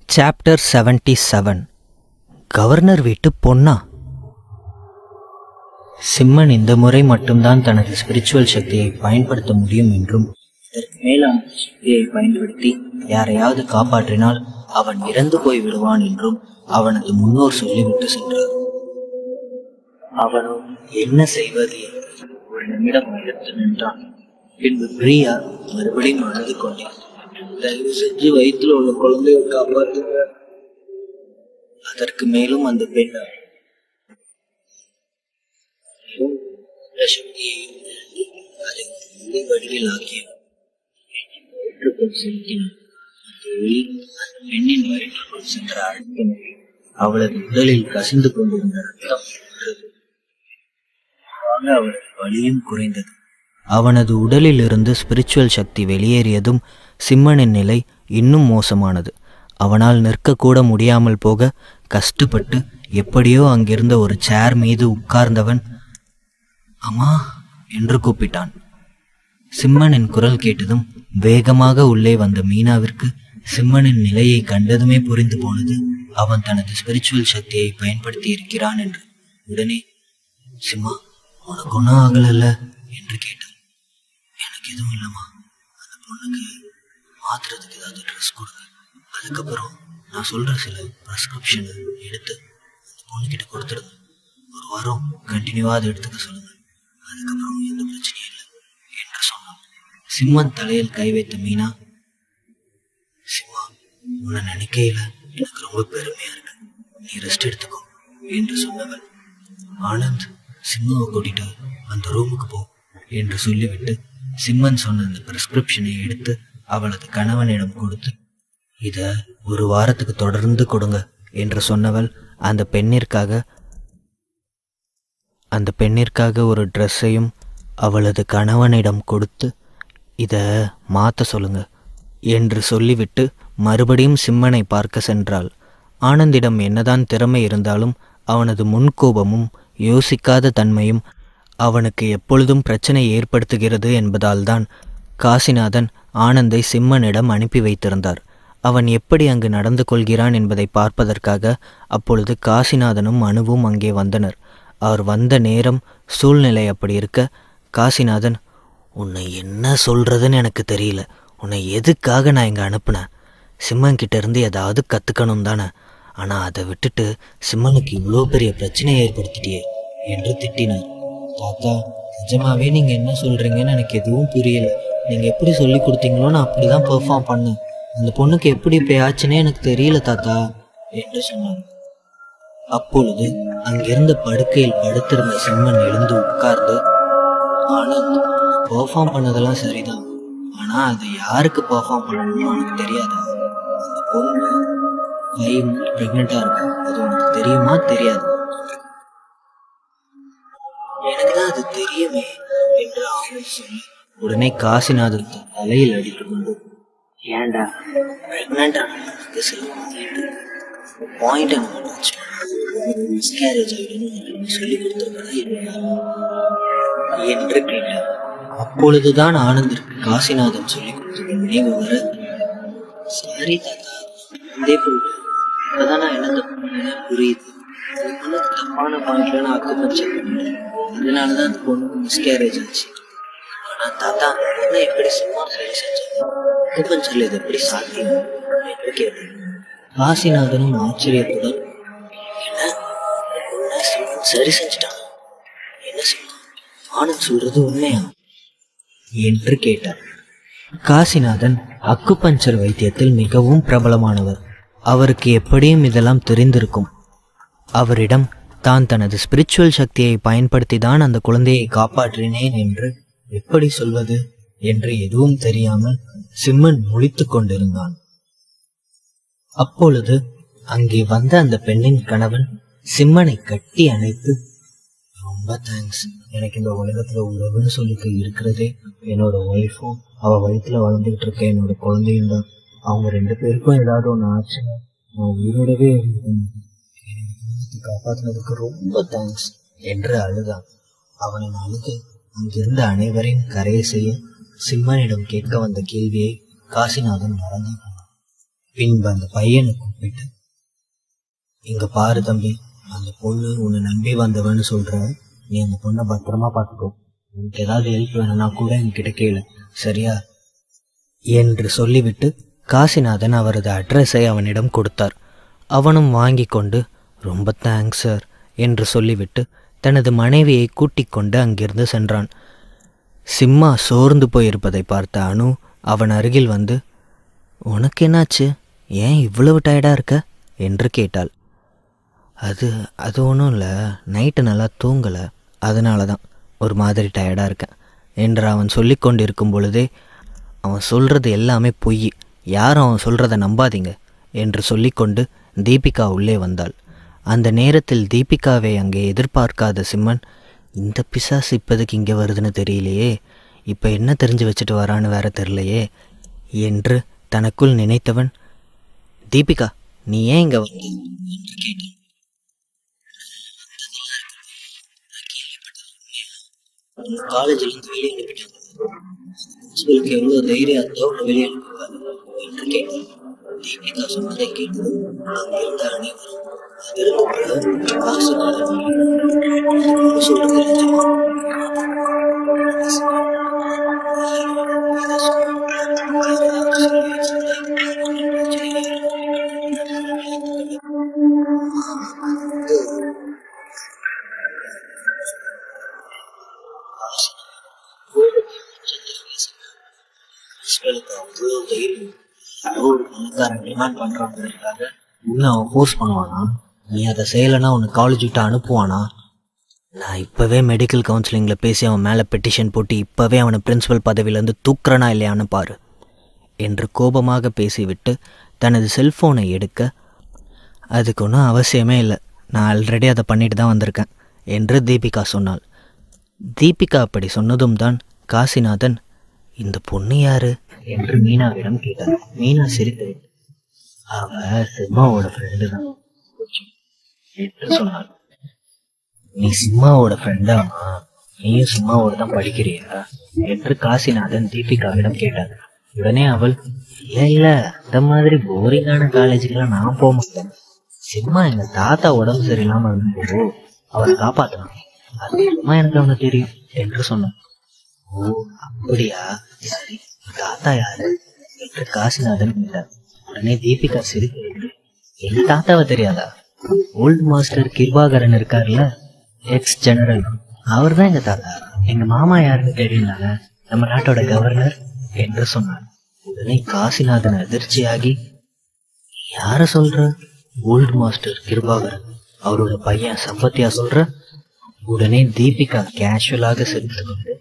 சாப்டர் 77. கவர்னர் வீட்டு பொண்ணா? சிம்மன் இந்த முறை மட்டும்தான் தனது ஸ்பிரிச்சுவல் சக்தியை பயன்படுத்த முடியும் என்றும் இதற்கு மேலான சக்தியை பயன்படுத்தி யாரையாவது காப்பாற்றினால் அவன் இறந்து போய் விடுவான் என்றும் அவனது முன்னோர் சொல்லிவிட்டு சென்றார். அவனோ என்ன செய்வது என்று ஒரு நிமிடம் எடுத்து நின்றான். பின்பு பிரியா மறுபடியும் அழுது கொண்டான். தயவு செஞ்சு வயிற்றுல உள்ள குழந்தையை காப்பாற்றுங்க. அதற்கு மேலும் அந்த பெண் சக்தியையும் அதை ஒளி வடிவில் ஆக்கியவன் செலுத்தினான். அந்த ஒளி அந்த பெண்ணின் வயிற்றுக்குள் சென்ற அடுத்த மொழி அவளது உடலில் கசிந்து கொண்டிருந்த ரத்தம் அவளது வலியும் குறைந்தது. அவனது உடலில் இருந்து ஸ்பிரிச்சுவல் சக்தி வெளியேறியதும் சிம்மனின் நிலை இன்னும் மோசமானது. அவனால் நிற்கக்கூட முடியாமல் போக கஷ்டப்பட்டு எப்படியோ அங்கிருந்த ஒரு சேர் மீது உட்கார்ந்தவன் அம்மா என்று கூப்பிட்டான். சிம்மனின் குரல் கேட்டதும் வேகமாக உள்ளே வந்த மீனாவிற்கு சிம்மனின் நிலையை கண்டதுமே புரிந்து போனது அவன் தனது ஸ்பிரிச்சுவல் சக்தியை பயன்படுத்தி இருக்கிறான் என்று. உடனே, சிம்மா, உனக்கு ஒன்றும் ஆகலல்ல என்று கேட்டான். எனக்கு எதுவும் இல்லைம்மா. அந்த பொண்ணுக்கு மாத்துறதுக்கு ஏதாவது ட்ரெஸ் கொடுங்க. அதுக்கப்புறம் நான் சொல்ற சில ப்ரெஸ்கிரிப்ஷனை எடுத்து அந்த பொண்ணுக்கிட்ட கொடுத்துடுங்க. ஒரு வாரம் கண்டினியூவா அதை எடுத்துக்க சொல்லுங்க. அதுக்கப்புறம் எந்த பிரச்சனையும் இல்லை என்று சொன்னான். சிம்மன் தலையில் கை வைத்த மீனா, சிம்மா, உன்னை நினைக்கையில எனக்கு ரொம்ப பெருமையா இருக்கு. நீ ரெஸ்ட் எடுத்துக்கோ என்று சொன்னவள், ஆனந்த், சிம்மாவை கூட்டிட்டு அந்த ரூமுக்கு போ என்று சொல்லிவிட்டு சிம்மன் சொன்ன அந்த பிரிஸ்கிரிப்ஷனை எடுத்து அவளது கணவனிடம் கொடுத்து, இத ஒரு வாரத்துக்கு தொடர்ந்து கொடுங்க என்று சொன்னவள் அந்த பெண்ணிற்காக ஒரு ட்ரெஸ்ஸையும் அவளது கணவனிடம் கொடுத்து, இத மாத்த சொல்லுங்க என்று சொல்லிவிட்டு மறுபடியும் சிம்மனை பார்க்க சென்றாள். ஆனந்திடம் என்னதான் திறமை இருந்தாலும் அவனது முன்கோபமும் யோசிக்காத தன்மையும் அவனுக்கு எப்பொழுதும் பிரச்சனை ஏற்படுத்துகிறது என்பதால்தான் காசிநாதன் ஆனந்தை சிம்மனிடம் அனுப்பி வைத்திருந்தார். அவன் எப்படி அங்கு நடந்து கொள்கிறான் என்பதை பார்ப்பதற்காக அப்பொழுது காசிநாதனும் அனுவும் அங்கே வந்தனர். அவர் வந்த நேரம் சூழ்நிலை அப்படி இருக்க காசிநாதன், உன்னை என்ன சொல்றதுன்னு எனக்கு தெரியல, உன்னை எதுக்காக நான் இங்கே அனுப்புனேன்? சிம்மன்கிட்ட இருந்து ஏதாவது கற்றுக்கணும் தானே, ஆனால் அதை விட்டுட்டு சிம்மனுக்கு இவ்வளோ பெரிய பிரச்சனையை ஏற்படுத்திட்டியே என்று திட்டினார். தாத்தா, நிஜமாவே நீங்கள் என்ன சொல்கிறீங்கன்னு எனக்கு எதுவும் புரியலை. நீங்கள் எப்படி சொல்லி கொடுத்தீங்களோ நான் அப்படி தான் பெர்ஃபார்ம் பண்ணேன். அந்த பொண்ணுக்கு எப்படி இப்படி ஆச்சுன்னே எனக்கு தெரியல தாத்தா என்று சொன்னார். அப்பொழுது அங்கிருந்த படுக்கையில் படுத்திருந்த சிம்மன் எழுந்து உட்கார்ந்து, ஆனந்த், பெர்ஃபார்ம் பண்ணதெல்லாம் சரிதான், ஆனால் அதை யாருக்கு பெர்ஃபார்ம் பண்ணணும்னு உனக்கு தெரியாதா? அந்த பொண்ணு 5 months ப்ரெக்னெண்ட்டாக இருக்கும், அது உனக்கு தெரியுமா தெரியாது? எனக்கு தான் அது தெரியுமே என்று ஆனந்த் சொல்லி உடனே காசிநாதன் தலையில் அடித்துக்கொண்டு, ஏண்டா ப்ரெக்னெண்ட் ஆனது பாயிண்ட் மிஸ்கேரேஜ் ஆகிடும் சொல்லி கொடுத்துருக்கா என்று கேட்டார். அப்பொழுதுதான் ஆனந்திற்கு காசிநாதன் சொல்லி கொடுத்தது நினைவு வர, சாரி தாத்தா, இதே போல் இப்பதான் நான் என்ன தப்பு புரியுது. தப்பான பாயிண்ட்ல நான் அக்குபஞ்சர் பண்ணிட்டேன், அதனாலதான் அந்த பொண்ணுக்கு மிஸ்கேரேஜ் ஆச்சு. ஆனா தாத்தா, அந்த பொண்ணை எப்படி சும்மா சரி செஞ்சாங்க? அக்குபஞ்சர்ல இது எப்படி சாத்தியம் என்று கேட்டேன். காசிநாதனும் ஆச்சரியத்துடன், என்ன சரி செஞ்சுட்டான்? என்ன சொன்னான்? ஆனந்த் சொல்றது உண்மையா என்று கேட்டார். காசிநாதன் அக்குபஞ்சர் வைத்தியத்தில் மிகவும் பிரபலமானவர். அவருக்கு எப்படியும் இதெல்லாம் தெரிந்திருக்கும். அவரிடம் தான் தனது ஸ்பிரிச்சுவல் சக்தியை பயன்படுத்தி தான் அந்த குழந்தையை காப்பாற்றினேன் என்று எப்படி சொல்வது என்று எதுவும் தெரியாமல் சிம்மன் முழித்துக் கொண்டிருந்தான். அப்பொழுது அங்கே வந்த அந்த பெண்ணின் கணவன் சிம்மனை கட்டி அணைத்து, ரொம்ப தேங்க்ஸ், எனக்கு இந்த உலகத்துல உறவுன்னு சொல்லிக்க இருக்கிறதே என்னோட ஒய்ஃபும் அவ வயிற்றுல வளர்ந்துகிட்டு இருக்க என்னோட குழந்தையும் தான். அவங்க 2 பேருக்கும் ஏதாவது ஒன்று ஆச்சுன்னா நான் உயிரோடவே காப்பாற்றினதுக்கு ரொம்ப தேங்க்ஸ் என்று அழுதான். அவனின் அழுகை அங்கிருந்த அனைவரையும் கரையை செய்ய சிம்மனிடம் கேட்க வந்த கேள்வியை காசிநாதன் மறந்து பின்பு அந்த பையனை கூப்பிட்டு, இங்க பாரு தம்பி, அந்த பொண்ணு உன்னை நம்பி வந்தவன்னு சொல்ற, நீ அந்த பொண்ணை பத்திரமா பார்த்துக்கோ, உனக்கு ஏதாவது ஹெல்ப் வேணும்னா கூட என்கிட்ட கேளு, சரியா என்று சொல்லிவிட்டு காசிநாதன் அவரது அட்ரஸை அவனிடம் கொடுத்தார். அவனும் வாங்கி கொண்டு, ரொம்ப தேங்க்ஸ் சார் என்று சொல்லிவிட்டு தனது மனைவியை கூட்டிக் கொண்டு அங்கிருந்து சென்றான். சிம்மா சோர்ந்து போயிருப்பதை பார்த்த அனு அவன் அருகில் வந்து, உனக்கு என்னாச்சு, ஏன் இவ்வளவு டயர்டாக இருக்க என்று கேட்டாள். அது ஒன்றும் இல்லை, நைட்டு நல்லா தூங்கலை, அதனால தான் ஒரு மாதிரி டயர்டாக இருக்கேன் என்று அவன் சொல்லி கொண்டிருக்கும் பொழுதே, அவன் சொல்கிறது எல்லாமே பொய், யாரும் அவன் சொல்கிறத நம்பாதீங்க என்று சொல்லிக்கொண்டு தீபிகா உள்ளே வந்தாள். அந்த நேரத்தில் தீபிகாவை அங்கே எதிர்பார்க்காத சிம்மன், இந்த பிசாசு இப்போதைக்கு இங்கே வருதுன்னு தெரியலையே, இப்போ என்ன தெரிஞ்சு வச்சுட்டு வரான்னு வேற தெரியலையே என்று தனக்குள் நினைத்தவன், தீபிகா நீ ஏன் இங்கே வந்த என்று கேட்டான். காலேஜிலிருந்து வெளியே அனுப்பிட்டாங்க, உங்களுக்கு எவ்வளோ தைரியம் இருந்தோ வெளியே அனுப்புவாங்க என்று கேட்டான். தீபிகா சொன்னதை கேட்டு அங்கிருந்த அனைவரும் டிமாண்ட் பண்றாங்கிறதுக்காக உன்னை அவன் ஃபோர்ஸ் பண்ணுவானா? நீ அதை செய்யலைன்னா உன்னை காலேஜ் விட்டு அனுப்புவானா? நான் இப்போவே மெடிக்கல் கவுன்சிலிங்கில் பேசி அவன் மேலே பெட்டிஷன் போட்டு இப்போவே அவனை பிரின்சிபல் பதவியிலேருந்து தூக்குறனா இல்லையான்னு பாரு என்று கோபமாக பேசிவிட்டு தனது செல்ஃபோனை எடுக்க, அதுக்கு ஒன்றும் அவசியமே இல்லை, நான் ஆல்ரெடி அதை பண்ணிட்டு தான் வந்திருக்கேன் என்று தீபிகா சொன்னாள். தீபிகா அப்படி சொன்னதும் தான் காசிநாதன், இந்த பொண்ணு யாரு என்று மீனாவிடம் கேட்டார். மீனா சிரித்து, அவ சிம்மாவோட ஃப்ரெண்டு தான் என்று சொன்னாள். நீ சிம்மாவோட ஃப்ரெண்டாமா? நீயும் சும்மா ஒரு தான் படிக்கிறியா என்று காசிநாதன் தீபிகாவிடம் கேட்டார். உடனே அவள், இல்ல இல்ல, இந்த மாதிரி போரிங்கான காலேஜுக்கெல்லாம் நான் போக மாட்டேன். சும்மா எங்க தாத்தா உடம்பு சரியில்லாம இருந்தப்போ அவரை காப்பாத்தணும், அது சும்மா எனக்கு அவனுக்கு தெரியும் என்று சொன்னான். ஓ அப்படியா, சரி, தாத்தா யாரு என்று காசிநாதன் கேட்டார். உடனே தீபிகா சிரித்து, எங்க தாத்தாவை தெரியாதா? ஓல்டு மாஸ்டர் கிருபாகரன் இருக்காருல்ல, எக்ஸ் ஜெனரல், அவர் தான் எங்க தாத்தா. எங்க மாமா யாருன்னு தெரியுந்தாங்க, நம்ம நாட்டோட கவர்னர் என்று சொன்னார். உடனே காசிநாதன் அதிர்ச்சியாகி, யார சொல்ற? ஓல்டு மாஸ்டர் கிருபாகரன், அவரோட பையன் சம்பத்தியா சொல்ற? உடனே தீபிகா கேஷுவலாக சிரித்து கொண்டு,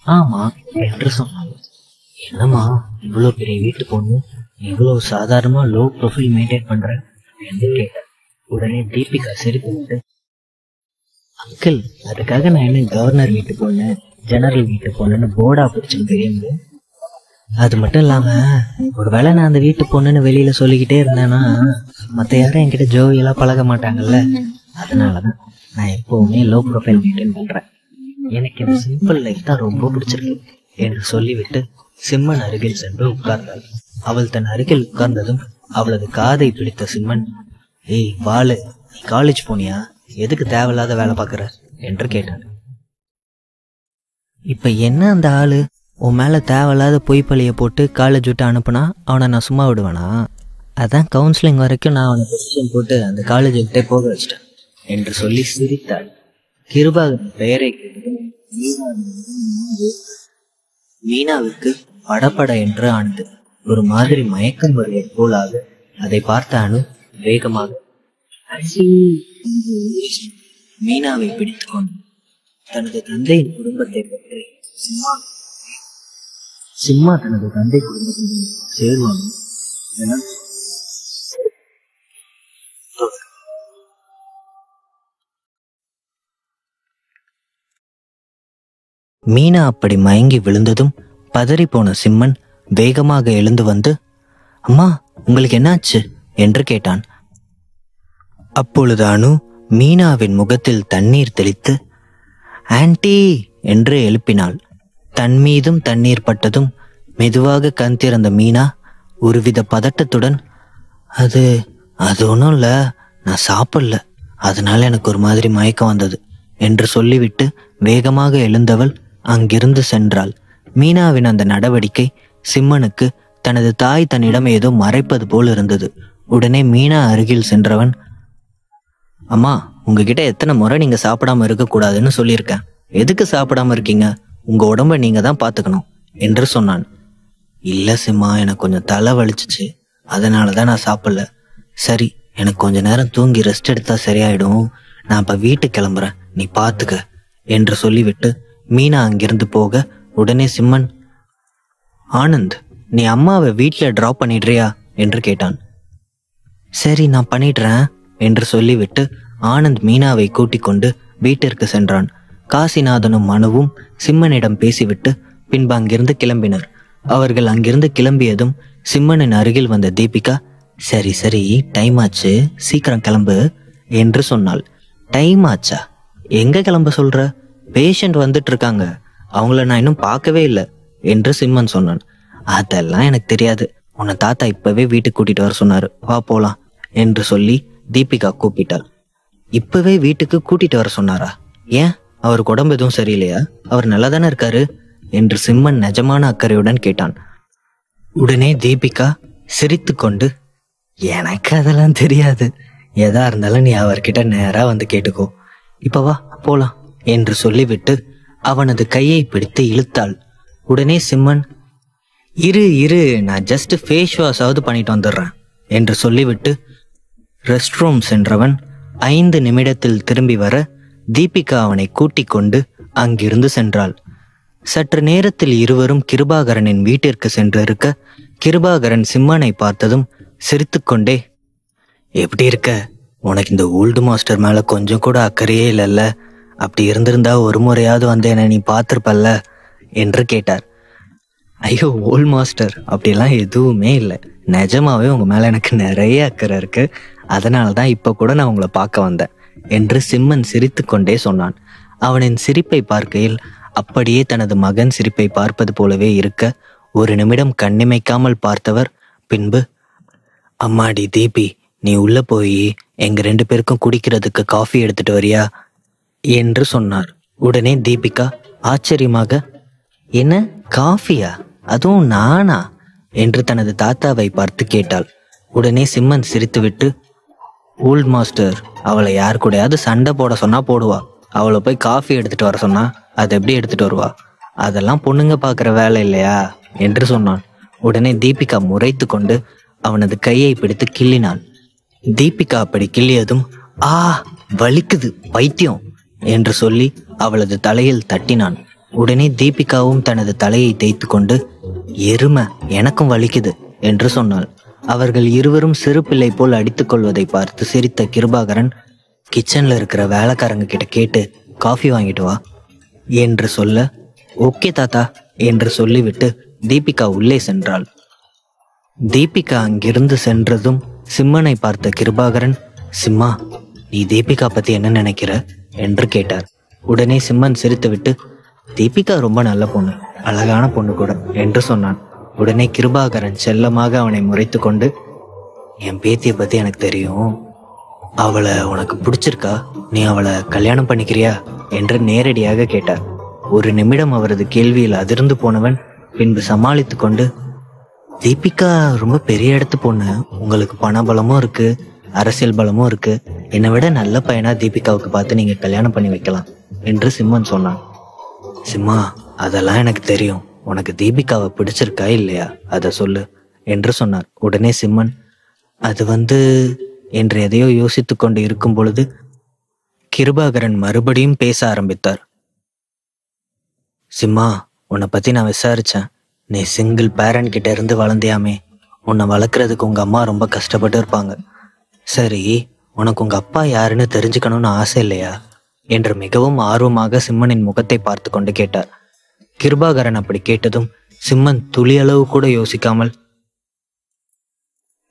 ஆமா என்று சொன்னாங்க. என்னம்மா இவ்வளவு பெரிய வீட்டு பொண்ணு இவ்வளவு சாதாரணமா லோ ப்ரொஃபைல் மெயின்டைன் பண்ற என்று கேட்டார். உடனே தீபிகா சிரித்து கொண்டு, அங்கிள், அதுக்காக நான் என்ன கவர்னர் வீட்டு பொண்ணு ஜெனரல் வீட்டு பொண்ணுன்னு போர்டா பிடிச்சுன்னு தெரியுங்க. அது மட்டும் இல்லாம ஒருவேளை நான் அந்த வீட்டு பொண்ணுன்னு வெளியில சொல்லிக்கிட்டே இருந்தேன்னா மத்த யாரும் என்கிட்ட ஜோவியெல்லாம் பழக மாட்டாங்கல்ல. அதனாலதான் நான் எப்பவுமே லோ ப்ரொஃபைல் மெயின்டைன் பண்றேன். எனக்கு இந்த சிம்பிள் லைஃப் தான் ரொம்ப பிடிச்சிருக்கு என்று சொல்லிவிட்டு சிம்மன் அருகில் சென்று உட்கார்ந்தாள். அவள் தன் அருகில் உட்கார்ந்ததும் அவளது காதை பிடித்த சிம்மன், ஏய் பாலு, நீ காலேஜ் போனியா? எதுக்கு தேவையில்லாத வேலை பார்க்கற என்று கேட்டான். இப்ப என்ன அந்த ஆளு உன் மேல தேவையில்லாத பொய் பழிய போட்டு காலேஜ் விட்டு அனுப்புனா அவனை நான் சும்மா விடுவேனா? அதான் கவுன்சிலிங் வரைக்கும் நான் அவனை பொசிஷன் போட்டு அந்த காலேஜ் விட்டே போக வச்சிட்டேன் என்று சொல்லி சிரித்தாள். கிருபாகரன் பெயரை மீனாவுக்கு படபட என்று ஆனது. ஒரு மாதிரி மயக்கம் வருவது போலாக அதை பார்த்த அனு வேகமாக மீனாவை பிடித்துக் கொண்டு தனது தந்தையின் குடும்பத்தை பற்றி சிம்மா தனது தந்தை குடும்பத்தில் சேருவாங்க என மீனா அப்படி மயங்கி விழுந்ததும் பதறி போன சிம்மன் வேகமாக எழுந்து வந்து, அம்மா உங்களுக்கு என்னாச்சு என்று கேட்டான். அப்பொழுது அனு மீனாவின் முகத்தில் தண்ணீர் தெளித்து ஆன்டி என்று எழுப்பினாள். தன் மீதும் தண்ணீர் பட்டதும் மெதுவாக கண் திறந்த மீனா ஒருவித பதட்டத்துடன், அது ஒன்றும் இல்லை, நான் சாப்பிடல, அதனால எனக்கு ஒரு மாதிரி மயக்கம் வந்தது என்று சொல்லிவிட்டு வேகமாக எழுந்தவள் அங்கிருந்து சென்றாள். மீனாவின் அந்த நடவடிக்கை சிம்மனுக்கு தனது தாய் தன்னிடம் ஏதோ மறைப்பது போல் இருந்தது. உடனே மீனா அருகில் சென்றவன், அம்மா உங்ககிட்ட எத்தனை முறை நீங்க சாப்பிடாம இருக்க கூடாதுன்னு சொல்லியிருக்கேன், எதுக்கு சாப்பிடாம இருக்கீங்க? உங்க உடம்ப நீங்க தான் பாத்துக்கணும் என்று சொன்னான். இல்ல சிம்மா, எனக்கு கொஞ்சம் தலை வலிச்சிச்சு, அதனாலதான் நான் சாப்பிடல. சரி, எனக்கு கொஞ்ச நேரம் தூங்கி ரெஸ்ட் எடுத்தா சரியாயிடும், நான் இப்ப வீட்டுக்கு கிளம்புறேன், நீ பாத்துக்க என்று சொல்லிவிட்டு மீனா அங்கிருந்து போக உடனே சிம்மன், ஆனந்த் நீ அம்மாவை வீட்டுல டிராப் பண்ணிடுறியா என்று கேட்டான். சரி நான் பண்ணிடுறேன் என்று சொல்லிவிட்டு ஆனந்த் மீனாவை கூட்டிக் கொண்டு வீட்டிற்கு சென்றான். காசிநாதனும் மனுவும் சிம்மனிடம் பேசிவிட்டு பின்பு அங்கிருந்து கிளம்பினர். அவர்கள் அங்கிருந்து கிளம்பியதும் சிம்மனின் அருகில் வந்த தீபிகா, சரி சரி டைம் ஆச்சு, சீக்கிரம் கிளம்பு என்று சொன்னாள். டைம் ஆச்சா? எங்க கிளம்ப சொல்ற? பேஷண்ட் வந்துட்டு இருக்காங்க, அவங்கள நான் இன்னும் பார்க்கவே இல்லை என்று சிம்மன் சொன்னான். அதெல்லாம் எனக்கு தெரியாது, உன்னை தாத்தா இப்பவே வீட்டுக்கு கூட்டிட்டு வர சொன்னாரு, வா போலாம் என்று சொல்லி தீபிகா கூப்பிட்டாள். இப்பவே வீட்டுக்கு கூட்டிட்டு வர சொன்னாரா? ஏன், அவருக்கு உடம்பு எதுவும் சரியில்லையா? அவர் நல்லா தானே இருக்காரு என்று சிம்மன் நிஜமான அக்கறையுடன் கேட்டான். உடனே தீபிகா சிரித்து கொண்டு, எனக்கு அதெல்லாம் தெரியாது, எதா இருந்தாலும் நீ அவர்கிட்ட நேரா வந்து கேட்டுக்கோ, இப்ப வா போலாம் என்று சொல்லிவிட்டு அவனது கையை பிடித்து இழுத்தாள். உடனே சிம்மன், இரு நான் ஜஸ்ட் ஃபேஸ் வாஷாவது பண்ணிட்டு வந்துடுறேன் என்று சொல்லிவிட்டு ரெஸ்ட் ரூம் சென்றவன் 5 நிமிடத்தில் திரும்பி வர தீபிகா அவனை கூட்டிக் கொண்டு அங்கிருந்து சென்றாள். சற்று நேரத்தில் இருவரும் கிருபாகரனின் வீட்டிற்கு சென்று இருக்க கிருபாகரன் சிம்மனை பார்த்ததும் சிரித்துக்கொண்டே, எப்படி இருக்க? உனக்கு இந்த ஓல்டு மாஸ்டர் மேல கொஞ்சம் கூட அக்கறையே இல்லைல்ல? அப்படி இருந்திருந்தா ஒரு முறையாவது வந்து என்ன நீ பார்த்திருப்பல்ல என்று கேட்டார். ஐயோ ஓல்டு மாஸ்டர், அப்படியெல்லாம் எதுவுமே இல்லை, நிஜமாவே உங்க மேல எனக்கு நிறைய அக்கறை இருக்கு, அதனாலதான் இப்ப கூட நான் உங்களை பார்க்க வந்தேன் என்று சிம்மன் சிரித்து கொண்டே சொன்னான். அவனின் சிரிப்பை பார்க்கையில் அப்படியே தனது மகன் சிரிப்பை பார்ப்பது போலவே இருக்க ஒரு நிமிடம் கண்ணிமைக்காமல் பார்த்தவர் பின்பு, அம்மாடி தீபி, நீ உள்ள போய் எங்க 2 பேருக்கும் குடிக்கிறதுக்கு காஃபி எடுத்துட்டு வரியா என்று சொன்னார். உடனே தீபிகா ஆச்சரியமாக, என்ன காஃபியா, அதுவும் நானா என்று தனது தாத்தாவை பார்த்து கேட்டாள். உடனே சிம்மன் சிரித்துவிட்டு, ஓல்ட் மாஸ்டர், அவளை யார் கூடயாவது சண்டை போட சொன்னா போடுவா, அவளை போய் காஃபி எடுத்துட்டு வர சொன்னா அதை எப்படி எடுத்துட்டு வருவா, அதெல்லாம் பொண்ணுங்க பார்க்குற வேலை இல்லையா என்று சொன்னான். உடனே தீபிகா முறைத்து கொண்டு அவனது கையை பிடித்து கிள்ளினாள். தீபிகா அப்படி கிள்ளியதும், ஆ வலிக்குது பைத்தியம் என்று சொல்லி அவளது தலையில் தட்டினான். உடனே தீபிகாவும் தனது தலையை தேய்த்து கொண்டு, எருமை எனக்கும் வலிக்குது என்று சொன்னாள். அவர்கள் இருவரும் சிறு பிள்ளை போல் அடித்துக் கொள்வதை பார்த்து சிரித்த கிருபாகரன், கிச்சன்ல இருக்கிற வேலைக்காரங்க கிட்ட கேட்டு காஃபி வாங்கிட்டு வா என்று சொல்ல, ஓகே தாத்தா என்று சொல்லிவிட்டு தீபிகா உள்ளே சென்றாள். தீபிகா அங்கிருந்து சென்றதும் சிம்மனை பார்த்த கிருபாகரன், சிம்மா, நீ தீபிகா பத்தி என்ன நினைக்கிற என்று கேட்டார். உடனே சிம்மன் சிரித்துவிட்டு, தீபிகா ரொம்ப நல்ல பொண்ணு, அழகான பொண்ணு கூட என்று சொன்னான். உடனே கிருபாகரன் செல்லமாக அவனை முறைத்து கொண்டு, என் பேத்தியை பத்தி எனக்கு தெரியும், அவளை உனக்கு பிடிச்சிருக்கா, நீ அவளை கல்யாணம் பண்ணிக்கிறியா என்று நேரடியாக கேட்டார். ஒரு நிமிடம் அவரது கேள்வியில் அதிர்ந்து போனவன் பின்பு சமாளித்து கொண்டு, தீபிகா ரொம்ப பெரிய இடத்து பொண்ணு, உங்களுக்கு பண பலமும் இருக்கு, அரசியல் பலமும் இருக்கு, என்னை விட நல்ல பையனா தீபிகாவுக்கு பார்த்து நீங்க கல்யாணம் பண்ணி வைக்கலாம் என்று சிம்மன் சொன்னான். சிம்மா, அதெல்லாம் எனக்கு தெரியும், உனக்கு தீபிகாவை பிடிச்சிருக்கா இல்லையா அதை சொல்லு என்று சொன்னார். உடனே சிம்மன், அது என்று எதையோ யோசித்து கொண்டு இருக்கும் பொழுது கிருபாகரன் மறுபடியும் பேச ஆரம்பித்தார். சிம்மா, உன்னை பத்தி நான் விசாரிச்சேன், நீ சிங்கிள் பேரண்ட் கிட்ட இருந்து வளர்ந்தியாமே, உன்னை வளர்க்குறதுக்கு உங்க அம்மா ரொம்ப கஷ்டப்பட்டு இருப்பாங்க. சரி, உனக்கு உங்க அப்பா யாருன்னு தெரிஞ்சுக்கணும்னு ஆசை இல்லையா என்று மிகவும் ஆர்வமாக சிம்மனின் முகத்தை பார்த்து கொண்டு கேட்டார். கிருபாகரன் அப்படி கேட்டதும் சிம்மன் துளியளவு கூட யோசிக்காமல்,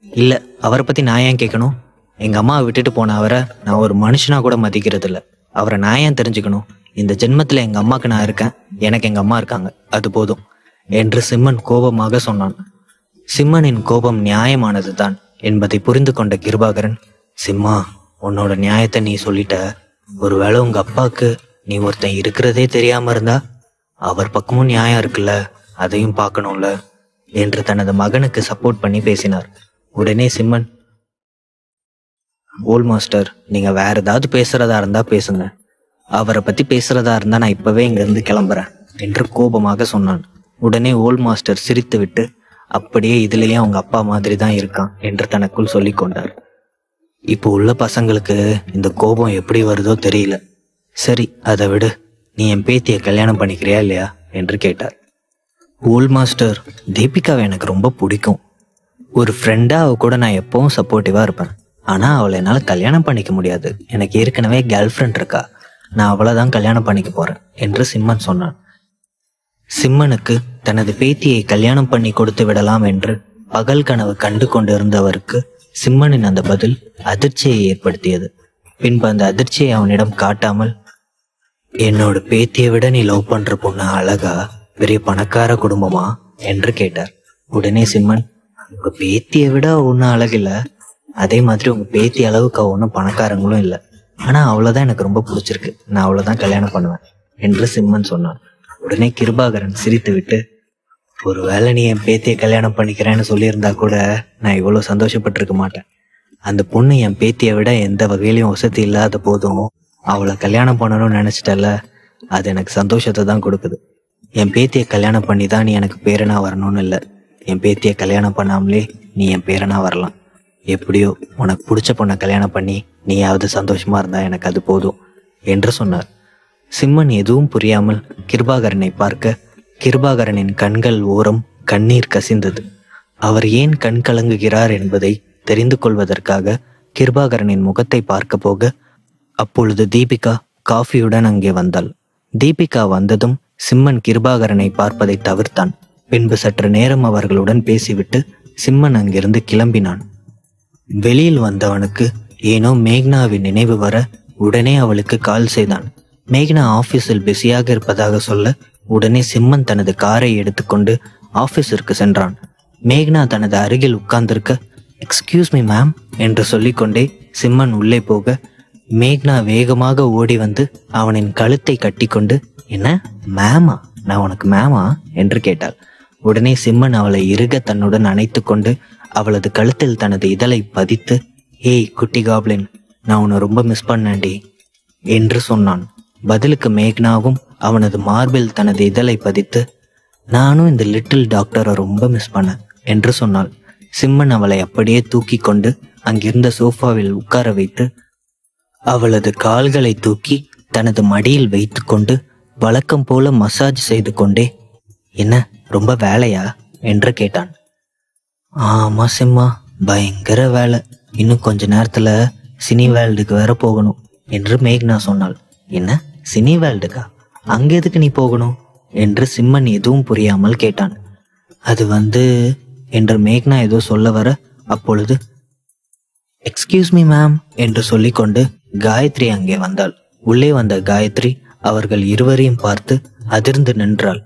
இல்ல, அவரை பத்தி நான் ஏன் கேட்கணும், எங்க அம்மாவை விட்டுட்டு போன அவரை நான் ஒரு மனுஷனா கூட மதிக்கிறது இல்லை, அவரை நான் ஏன் தெரிஞ்சுக்கணும், இந்த ஜென்மத்துல எங்க அம்மாக்கு நான் இருக்கேன், எனக்கு எங்க அம்மா இருக்காங்க, அது போதும் என்று சிம்மன் கோபமாக சொன்னான். சிம்மனின் கோபம் நியாயமானதுதான் என்பதை புரிந்து கொண்ட கிருபாகரன், சிம்மா, உன்னோட நியாயத்தை நீ சொல்லிட்ட, ஒருவேளை உங்க அப்பாவுக்கு நீ ஒருத்தன் இருக்கிறதே தெரியாம இருந்தா அவர் பக்கமும் நியாயம் இருக்குல்ல, அதையும் பார்க்கணும்ல என்று தனது மகனுக்கு சப்போர்ட் பண்ணி பேசினார். உடனே சிம்மன், ஓல்ட் மாஸ்டர், நீங்க வேற ஏதாவது பேசுறதா இருந்தா பேசுங்க, அவரை பத்தி பேசுறதா இருந்தா நான் இப்பவே இங்க இருந்து கிளம்புறேன் என்று கோபமாக சொன்னான். உடனே ஓல்ட் மாஸ்டர் சிரித்து விட்டு, அப்படியே இதுலயே அவங்க அப்பா மாதிரி தான் இருக்கான் என்று தனக்குள் சொல்லி கொண்டார். இப்போ உள்ள பசங்களுக்கு இந்த கோபம் எப்படி வருதோ தெரியல. சரி, அதை விடு, நீ என் பேத்தியை கல்யாணம் பண்ணிக்கிறியா இல்லையா என்று கேட்டார். ஓல்ட் மாஸ்டர், தீபிகாவை எனக்கு ரொம்ப பிடிக்கும், ஒரு ஃப்ரெண்டா அவ கூட நான் எப்பவும் சப்போர்ட்டிவா இருப்பேன், ஆனா அவளை என்னால கல்யாணம் பண்ணிக்க முடியாது, எனக்கு ஏற்கனவே கேர்ள் ஃப்ரெண்ட் இருக்கா, நான் அவளைதான் கல்யாணம் பண்ணிக்க போறேன் என்று சிம்மன் சொன்னான். சிம்மனுக்கு தனது பேத்தியை கல்யாணம் பண்ணி கொடுத்து விடலாம் என்று பகல் கனவு கண்டு கொண்டிருந்தவருக்கு சிம்மனின் அந்த பதில் அதிர்ச்சியை ஏற்படுத்தியது. பின்பு அந்த அதிர்ச்சியை அவனிடம் காட்டாமல், என்னோட பேத்தியை விட நீ லவ் பண்ற பொண்ணு அழகா, பெரிய பணக்கார குடும்பமா என்று கேட்டார். உடனே சிம்மன், உங்க பேத்தியை விட ஒன்னும் அழகில்ல, அதே மாதிரி உங்க பேத்தி அளவுக்கு ஒன்னும் பணக்காரங்களும் இல்லை, ஆனா அவ்வளவுதான் எனக்கு ரொம்ப பிடிச்சிருக்கு, நான் அவ்வளவுதான் கல்யாணம் பண்ணுவேன் என்று சிம்மன் சொன்னான். உடனே கிருபாகரன் சிரித்து விட்டு, ஒருவேளை நீ என் பேத்தியை கல்யாணம் பண்ணிக்கிறேன்னு சொல்லியிருந்தா கூட நான் இவ்வளவு சந்தோஷப்பட்டிருக்க மாட்டேன். அந்த பொண்ணு என் பேத்தியை விட எந்த வகையிலையும் வசதி இல்லாத போதும் அவளை கல்யாணம் பண்ணணும்னு நினைச்சிட்டல, அது எனக்கு சந்தோஷத்தை தான் கொடுக்குது. என் பேத்தியை கல்யாணம் பண்ணி தான் நீ எனக்கு பேரனா வரணும்னு இல்லை, என் பேத்தியை கல்யாணம் பண்ணாமலே நீ என் பேரனா வரலாம். எப்படியோ உனக்கு பிடிச்ச பொண்ணை கல்யாணம் பண்ணி நீயாவது சந்தோஷமா இருந்தா எனக்கு அது போதும் என்று சொன்னார். சிம்மன் எதுவும் புரியாமல் கிருபாகரனை பார்க்க கிருபாகரனின் கண்கள் ஓரம் கண்ணீர் கசிந்தது. அவர் ஏன் கண் கலங்குகிறார் என்பதை தெரிந்து கொள்வதற்காக கிருபாகரனின் முகத்தை பார்க்க போக அப்பொழுது தீபிகா காஃபியுடன் அங்கே வந்தாள். தீபிகா வந்ததும் சிம்மன் கிருபாகரனை பார்ப்பதை தவிர்த்தான். பின்பு சற்று நேரம் அவர்களுடன் பேசிவிட்டு சிம்மன் அங்கிருந்து கிளம்பினான். வெளியில் வந்தவனுக்கு ஏனோ மேக்னாவின் நினைவு வர உடனே அவளுக்கு கால் செய்தான். மேக்னா ஆபீஸில் பிஸியாக இருப்பதாக சொல்ல உடனே சிம்மன் தனது காரை எடுத்துக்கொண்டு ஆபீஸிற்கு சென்றான். மேக்னா தனது அருகில் உட்கார்ந்திருக்க எக்ஸ்கியூஸ் மீ மேம் என்று சொல்லிக்கொண்டே சிம்மன் உள்ளே போக மேக்னா வேகமாக ஓடி வந்து அவனின் கழுத்தை கட்டிக்கொண்டு, என்ன மேமா, நான் உனக்கு மேமா என்று கேட்டாள். உடனே சிம்மன் அவளை இறுக தன்னுடன் அணைத்து கொண்டு அவளது கழுத்தில் தனது இதழை பதித்து, ஏய் குட்டி காப்ளின், நான் உன்னை ரொம்ப மிஸ் பண்ணேன்டி என்று சொன்னான். பதிலுக்கு மேக்னாவும் அவனது மார்பில் தனது இதழை பதித்து, நானும் இந்த லிட்டில் டாக்டரை ரொம்ப மிஸ் பண்ணேன் என்று சொன்னாள். சிம்மன் அவளை அப்படியே தூக்கி கொண்டு அங்கிருந்த சோஃபாவில் உட்கார வைத்து அவளது கால்களை தூக்கி தனது மடியில் வைத்து கொண்டு வழக்கம் போல மசாஜ் செய்து கொண்டே, என்ன ரொம்ப வேலையா என்று கேட்டான். ஆமா சிம்மா, பயங்கர வேலை, இன்னும் கொஞ்ச நேரத்துல சினி வேல்டுக்கு வேற போகணும் என்று மேக்னா சொன்னாள். என்ன சினி வேல்டுக்கா? அங்க எதுக்கு நீ போகணும் என்று சிம்மன் எதுவும் புரியாமல் கேட்டான். அது என்று மேக்னா ஏதோ சொல்ல வர அப்பொழுது எக்ஸ்கியூஸ் மீ மேம் என்று சொல்லிக்கொண்டு காயத்ரி அங்கே வந்தாள். உள்ளே வந்த காயத்ரி அவர்கள் இருவரையும் பார்த்து அதிர்ந்து நின்றாள்.